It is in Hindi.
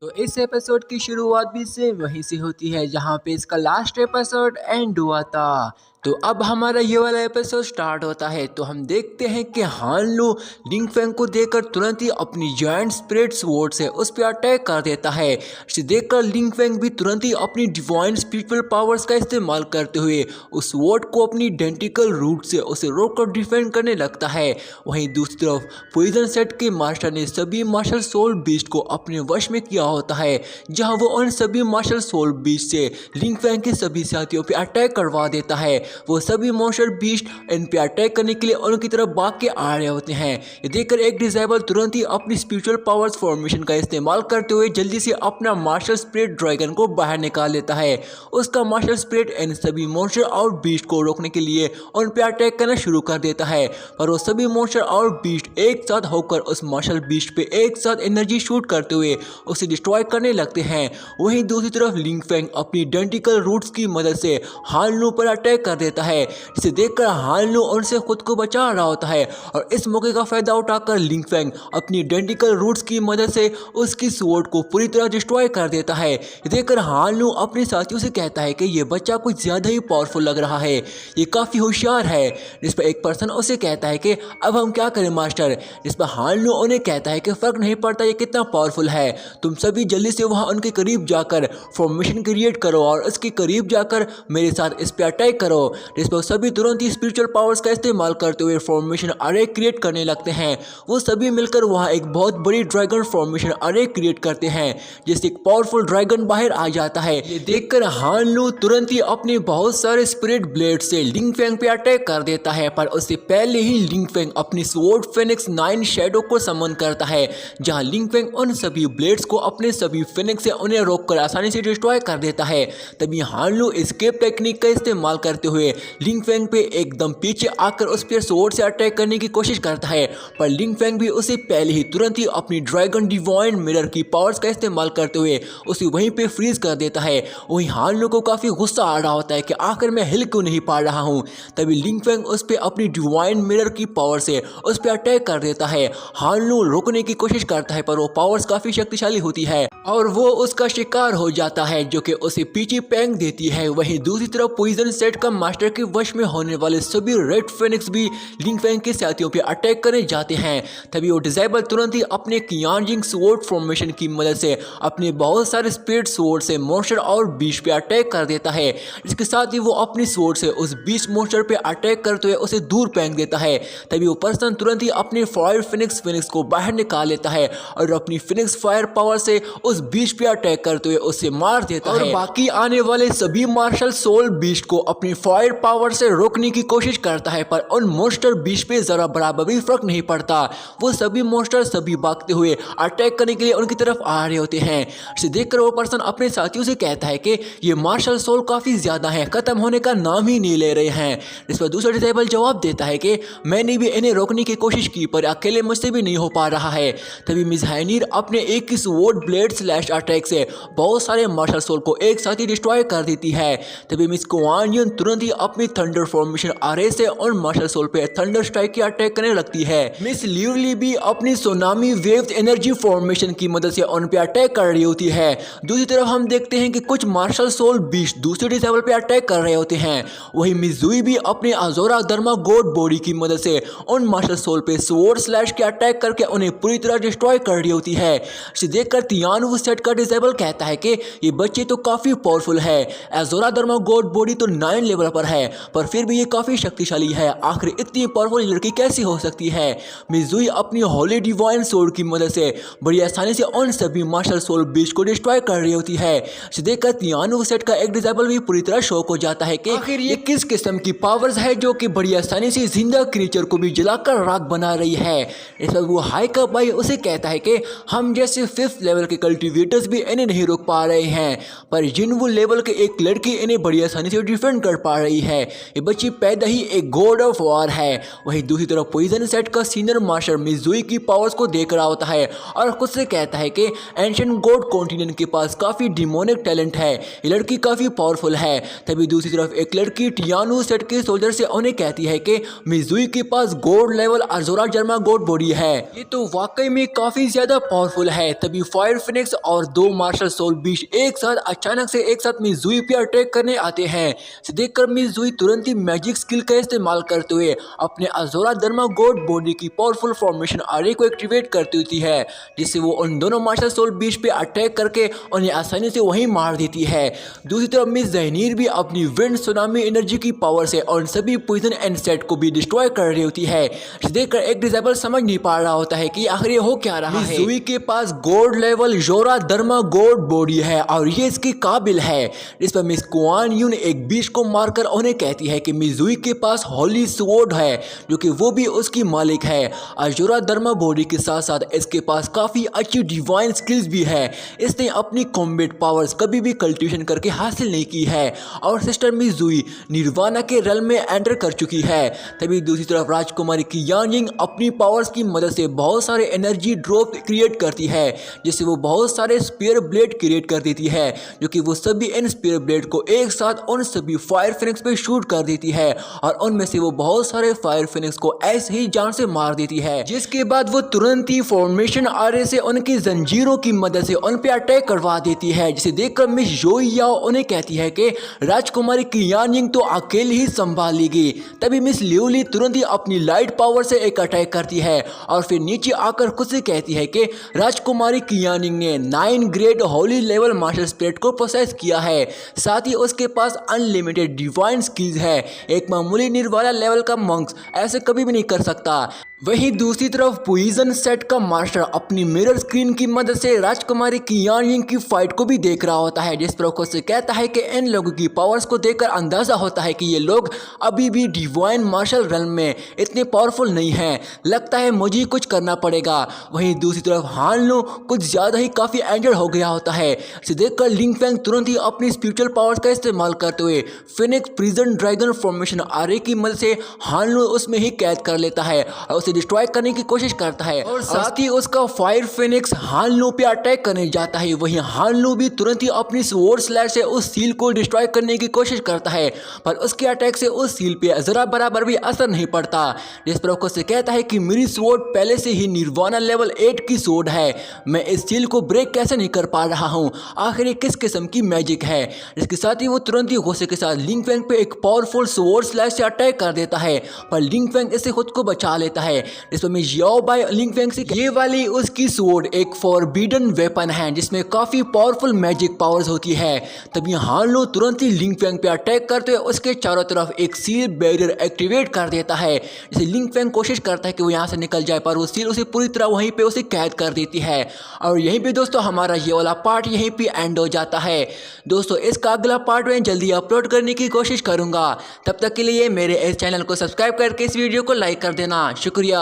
तो इस एपिसोड की शुरुआत भी सेम वहीं से होती है जहाँ पे इसका लास्ट एपिसोड एंड हुआ था। तो अब हमारा ये वाला एपिसोड स्टार्ट होता है तो हम देखते हैं कि हान लू लिंग फेंग को देखकर तुरंत ही अपनी जायंट स्पिरिट स्वॉर्ड से उस पर अटैक कर देता है। इसे देखकर लिंग फेंग भी तुरंत ही अपनी डिवाइन स्पिरिचुअल पावर्स का इस्तेमाल करते हुए उस स्वॉर्ड को अपनी डेंटिकल रूट से उसे रोककर डिफेंड करने लगता है। वहीं दूसरी तरफ पॉइजन सेट के मास्टर ने सभी मार्शल सोल बीस्ट को अपने वश में किया होता है, जहां वो उन सभी मार्शल सोल बीस्ट से लिंग फेंग के सभी साथियों पे अटैक करवा देता है। वो सभी मार्शल बीस्ट इन पे अटैक करने के लिए उनकी तरफ भाग के आ रहे होते हैं। ये देखकर एक डिसेबल तुरंत ही अपनी स्पिरिचुअल पावर्स फॉर्मेशन का इस्तेमाल करते हुए जल्दी से अपना मार्शल स्पिरिट ड्रैगन को बाहर निकाल लेता है। उसका मार्शल स्पिरिट इन सभी मॉन्स्टर और बीस्ट को रोकने के लिए उन पे अटैक करना शुरू कर देता है, पर वो सभी मॉन्स्टर और बीस्ट एक साथ होकर उस मार्शल बीस्ट पे एक साथ एनर्जी शूट करते हुए उसे डिस्ट्रॉय करने लगते हैं। वहीं दूसरी तरफ लिंग फेंग अपनी डेंटिकल रूट्स की मदद से हान लू पर अटैक कर देता है, जिसे देखकर हान लू उनसे खुद को बचा रहा होता है और इस मौके का फायदा उठाकर लिंग फेंग अपनी डेंटिकल रूट्स की मदद से उसकी स्वॉर्ड को पूरी तरह डिस्ट्रॉय कर देता है। ये देखकर हान लू अपने साथियों से कहता है कि ये बच्चा कुछ ज्यादा ही पावरफुल लग रहा है, ये काफी होशियार है। जिस पर एक पर्सन उसे कहता है कि अब हम क्या करें मास्टर। जिस पर हान लू उन्हें कहता है कि फर्क नहीं पड़ता ये कितना पावरफुल है, तुम सभी जल्दी से वहां उनके करीब जाकर फॉर्मेशन क्रिएट करो और उसके करीब जाकर मेरे साथ इस पे अटैक करो। जिस पर सभी तुरंत ही स्पिरिचुअल पावर्स का इस्तेमाल करते हुए फॉर्मेशन अरे क्रिएट करने लगते हैं। वो सभी मिलकर वहां एक बहुत बड़ी ड्रैगन फॉर्मेशन अरे क्रिएट करते हैं, जिससे एक पावरफुल ड्रैगन बाहर आ जाता है। ये देखकर हान लू तुरंत ही अपने बहुत सारे स्पिरिट ब्लेड से लिंग फेंग पे अटैक कर देता है, पर उससे पहले ही लिंग फेंग अपनी स्वॉर्ड फेनिक्स 9 शैडो को समन करता है, जहां लिंग फेंग उन सभी ब्लेड्स को अपने सभी फेनिक्स से उन्हें रोककर आसानी से डिस्ट्रॉय कर देता है। तभी हान लू एस्केप टेक्निक का इस्तेमाल करते हुए लिंग फेंग पे एकदम पीछे आकर उस पर स्वॉर्ड से अटैक करने की कोशिश करता है, पर लिंग फेंग भी उसे पहले ही तुरंत ही अपनी ड्रैगन डिवाइन मिरर की पावर्स का इस्तेमाल करते हुए उसे वहीं पे फ्रीज कर देता है। वहीं हान लू को काफी गुस्सा आ रहा होता है कि आखिर मैं हिल क्यों नहीं पा रहा हूँ। तभी लिंग फेंग उस पर अपनी डिवाइन मिरर की पावर से उस पर अटैक कर देता है। हान लू रोकने की कोशिश करता है, पर वो पावर्स काफी शक्तिशाली होती है और वो उसका शिकार हो जाता है, जो कि उसे पीछे फेंक देती है। वहीं दूसरी तरफ पॉइजन सेट का मास्टर के वश में होने वाले सभी रेड फेनिक्स भी लिंग फेंग के साथियों पे अटैक करने जाते हैं। तभी वो डिसेबल तुरंत ही अपने कियानजिंग स्वॉर्ड फॉर्मेशन की मदद से अपने बहुत सारे स्पिरिट स्वॉर्ड से मॉन्स्टर और बीस्ट पे अटैक कर देता है। इसके साथ ही वो अपनी स्वॉर्ड से उस बीस्ट मॉन्स्टर पे अटैक करते हुए उसे दूर फेंक देता है। तभी वो पर्सन तुरंत ही अपने फायर फिनिक्स को बाहर निकाल लेता है और अपनी फिनिक्स फायर पावर से उस बीस्ट पे अटैक करते हुए उसे मार देता है। और बाकी आने वाले सभी मार्शल सोल बीस्ट को अपनी फायर पावर से रोकने की कोशिश करता है, पर उन मॉन्स्टर बीस्ट पे जरा बराबर भी फर्क नहीं पड़ता। वो सभी मॉन्स्टर सभी भागते हुए अटैक करने के लिए उनकी तरफ आ रहे होते हैं। इसे देखकर वो पर्सन अपने साथियों से कहता है कि ये मार्शल सोल काफी ज्यादा है, खत्म होने का नाम ही नहीं ले रहे हैं। इस पर दूसरा डिसेबल जवाब देता है कि मैंने भी इन्हें रोकने की कोशिश की, पर अकेले मुझसे भी नहीं हो पा रहा है। तभी मिस हाइनीर अपने एक ही स्वॉर्ड ब्लेड स्लैश अटैक से बहुत सारे मार्शल सोल को एक साथ ही डिस्ट्रॉय कर देती है। तभी मिस कुआन युन तुरंत ही अपनी थंडर फॉर्मेशन अरे से उन मार्शल सोल पे थंडर स्ट्राइक की अटैक करने लगती है। मिस ल्यूरली भी अपनी सोनामी वेव एनर्जी फॉर्मेशन की मदद से उन पे अटैक कर रही होती है। दूसरी तरफ हम देखते हैं कि कुछ मार्शल सोल बीस्ट दूसरे डिसेबल पे अटैक कर रहे होते हैं। वहीं मिस जुई भी अपने अजोरा धर्मा गॉड बॉडी की मदद से उन मार्शल सोल पे स्वॉर्ड स्लैश के अटैक करके उन्हें पूरी तरह डिस्ट्रॉय कर रही होती है। इसे देखकर तियान वू सेट का डिसेबल कहता है कि ये बच्चे तो काफी पावरफुल है, अजोरा धर्मा गॉड बॉडी तो 9 लेवल पर है, पर फिर भी ये काफी शक्तिशाली है, आखिर इतनी पावरफुल लड़की कैसी हो सकती है। मिस जुई अपनी होली डिवाइन सोर्ड की मदद से बड़ी आसानी से उन सभी मार्शल सोल बीस्ट को डिस्ट्रॉय कर रही होती है। इसे देखकर तियान वू सेट का एक डिसेबल भी पूरी तरह शॉक हो जाता है कि आखिर ये किस किस्म की पावर्स है जो कि बड़ी आसानी से जिंदा क्रीचर को भी जलाकर राख बना रही है। इस पर वो हाई का भाई उसे कहता है कि हम जैसे 5th लेवल के कल्टिवेटर्स भी इन्हें नहीं रोक पा रहे हैं, पर जिनवू लेवल के एक लड़की इन्हें बड़ी आसानी से डिफेंड कर पा रही है। ये बच्ची पैदा ही एक गॉड ऑफ वॉर है। वहीं दूसरी तरफ पॉइजन सेट का सीनियर मास्टर मिस जुई की पावर्स को देख रहा होता है और खुद से कहता है कि एंशिएंट गॉड कॉन्टिनेंट के पास काफी डिमोनिक टैलेंट है, ये लड़की काफी पावरफुल है। तभी दूसरी तरफ एक लड़की टियानू सेट के सोल्जर से उन्हें कहती है कि मिस जुई के पास गॉड लेवल अजोरा जर्मा गॉड बॉडी है, ये तो वाकई में काफी ज्यादा पावरफुल है। तभी फायर फिनिक्स फिनिक्स और दो मार्शल सोल बीच एक साथ अचानक से एक साथ मिज़ुई पे अटैक करने आते हैं। इसे देखकर मिज़ुई तुरंत ही मैजिक स्किल का इस्तेमाल करते हुए अपने अज़ोरा धर्मा गॉड बॉडी की पावरफुल फॉर्मेशन आरे को एक्टिवेट करती होती है, जिससे वो उन दोनों मार्शल सोल बीच पे अटैक करके उन्हें आसानी से वहीं मार देती है। दूसरी तरफ मिस ज़हनीर भी अपनी विंड सुनामी एनर्जी की पावर से उन सभी पोइजन एंड सेट को भी डिस्ट्रॉय कर रही होती है। इसे देखकर एक डिसेबल समझ नहीं पा रहा होता है कि आखिर ये हो क्या रहा है। मिज़ुई के पास गॉड लेवल ज़ोरा धर्मा गॉड बॉडी है और ये इसके काबिल है। इस पर मिस कुआन यून एक बीच को मारकर उन्हें कहती है कि मिज़ुई के पास होली स्वॉर्ड है, जो कि वो भी उसकी मालिक है। और ज़ोरा धर्मा बॉडी के साथ साथ इसके पास काफ़ी अच्छी डिवाइन स्किल्स भी है। इसने अपनी कॉम्बैट पावर्स कभी भी कल्टिवेशन करके हासिल नहीं की है और सिस्टर मिज़ुई निर्वाणा के रेल में एंटर कर चुकी है। तभी दूसरी तरफ राजकुमारी की यानयिंग अपनी पावर्स की मदद से बहुत सारे एनर्जी ड्रॉप क्रिएट करती है, जिससे वो बहुत सारे स्पीयर ब्लेड क्रिएट कर देती है, जो कि वो सभी इन स्पीयर ब्लेड को एक साथ उन सभी फायर फिनिक्स पे शूट कर देती है और उनमें से वो बहुत सारे फायर फिनिक्स को ऐसे ही जान से मार देती है। जिसके बाद वो तुरंत ही फॉर्मेशन आरे से उनकी जंजीरों की मदद से उन पे अटैक करवा देती है, जिसे देखकर मिस जोई याओ उन्हें कहती है कि राजकुमारी की यानयिंग तो अकेले ही संभाल लेगी। तभी मिस लियोली तुरंत ही अपनी लाइट पावर से एक अटैक करती है और फिर नीचे आकर खुद से कहती है कि राजकुमारी की यानयिंग ने 9 grade holy level martial spirit को प्रोसेस किया है, साथ ही उसके पास अनलिमिटेड डिवाइन स्किल्स है। एक मामूली निर्वाला लेवल का मंक्स ऐसे कभी भी नहीं कर सकता। वहीं दूसरी तरफ पोइजन सेट का मास्टर अपनी मिरर स्क्रीन की मदद से राजकुमारी की यानयिंग की फाइट को भी देख रहा होता है, जिस पर खुद से कहता है कि इन लोगों की पावर्स को देखकर अंदाजा होता है कि ये लोग अभी भी डिवाइन मार्शल रेल्म में इतने पावरफुल नहीं हैं, लगता है मुझे कुछ करना पड़ेगा। वहीं दूसरी तरफ हान लू कुछ ज़्यादा ही काफ़ी एंजर हो गया होता है। इसे देखकर लिंग फेंग तुरंत ही अपनी स्पिरिचुअल पावर्स का इस्तेमाल करते हुए फिनिक्स प्रिजन ड्रैगन फॉर्मेशन आरे की मदद से हान लू उसमें ही कैद कर लेता है और उसे डिस्ट्रॉय करने की कोशिश करता है और साथ ही उसका फायर फिनिक्स हान लू पे अटैक करने जाता है। वहीं हान लू भी तुरंत ही अपनी स्वॉर्ड स्लैश से उस सील को डिस्ट्रॉय करने की कोशिश करता है, पर उसके अटैक से उस सील पे जरा बराबर भी असर नहीं पड़ता, जिस पर उससे कहता है कि मेरी स्वॉर्ड पहले से ही निर्वाणा लेवल 8 की स्वॉर्ड है, मैं इस सील को ब्रेक कैसे नहीं कर पा रहा हूँ, आखिर ये किस किस्म की मैजिक है। इसके साथ ही वो तुरंत ही गुस्से के साथ लिंग फेंग पे एक पावरफुल स्वॉर्ड स्लैश से अटैक कर देता है, पर लिंग फेंग इससे खुद को बचा लेता है। जिसमें मैं याओ बाय लिंग फेंग से ये वाली उसकी स्वॉर्ड एक फॉरबिडन वेपन है जिसमें काफी पावरफुल मैजिक पावर्स होती है। तभी हान लू तुरंत ही लिंग फेंग पे अटैक करते हुए उसके चारों तरफ एक सील बैरियर एक्टिवेट कर देता है, जिसे लिंग फेंग कोशिश करता है कि वो यहाँ से निकल जाए, पर वो सील उसे पूरी तरह वहीं पे उसे कैद कर देती है। और यहीं पे दोस्तों हमारा ये वाला पार्ट यहीं पे एंड हो जाता है। दोस्तों इसका अगला पार्ट मैं जल्दी अपलोड करने की कोशिश करूंगा, तब तक के लिए मेरे इस चैनल को सब्सक्राइब करके इस वीडियो को लाइक कर देना। शुक्रिया।